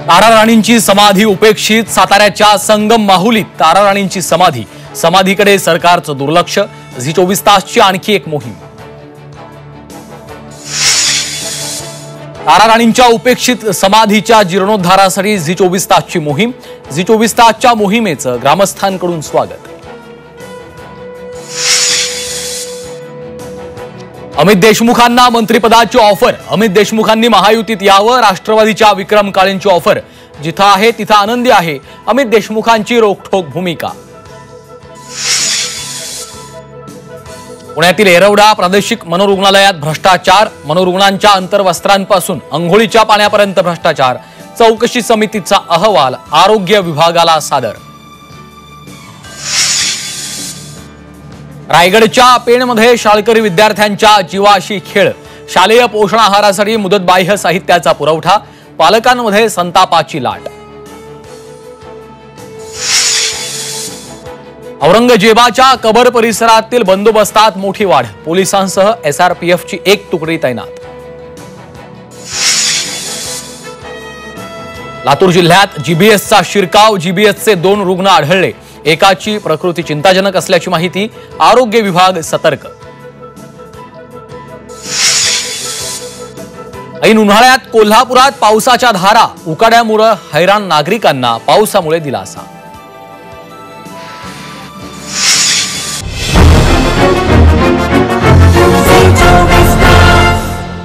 तारा राणींची समाधी उपेक्षित। साताऱ्याच्या संगम माहुलीत तारा राणींची समाधीकडे सरकारचं दुर्लक्ष। झी 24 तासची आणखी एक मोहीम। तारा राणींच्या उपेक्षित समाधीच्या जीर्णोद्धारासाठी झी 24 तासची मोहीम। झी 24 तासच्या मोहिमेचं ग्रामस्थांकडून स्वागत। अमित देशमुखांना मंत्रिपदाची ऑफर। अमित देशमुखांनी महायुतीत यावं। राष्ट्रवादीच्या विक्रम काळेंची ऑफर। जिथं आहे तिथं आनंदी आहे, अमित देशमुखांची रोखठोक भूमिका। पुण्यातील येरवडा प्रादेशिक मनोरुग्णालयात भ्रष्टाचार। मनोरुग्णांच्या अंतर्वस्त्रांपासून अंघोळीच्या पाण्यापर्यंत भ्रष्टाचार। चौकशी समितीचा अहवाल आरोग्य विभागाला सादर। रायगडच्या पेणमध्ये शाळकरी विद्यार्थ्यांच्या जीवाशी खेळ। शालेय पोषण आहारासाठी मुदतबाह्य साहित्याचा पुरवठा। पालकांमध्ये संतापाची लाट। औरंगजेबाच्या कबर परिसरातील बंदोबस्तात मोठी वाढ। पोलिसांसह एसआरपीएफची एक तुकडी तैनात। लातूर जिल्ह्यात जीबीएसचा शिरकाव। जीबीएसचे 2 रुग्ण आढळले। एकाची प्रकृती चिंताजनक असल्याची माहिती। आरोग्य विभाग सतर्क। ऐन उन्हाळ्यात कोल्हापुरात पावसाच्या धारा। उकाड्यामुळे हैराण नागरिकांना पावसामुळे दिलासा।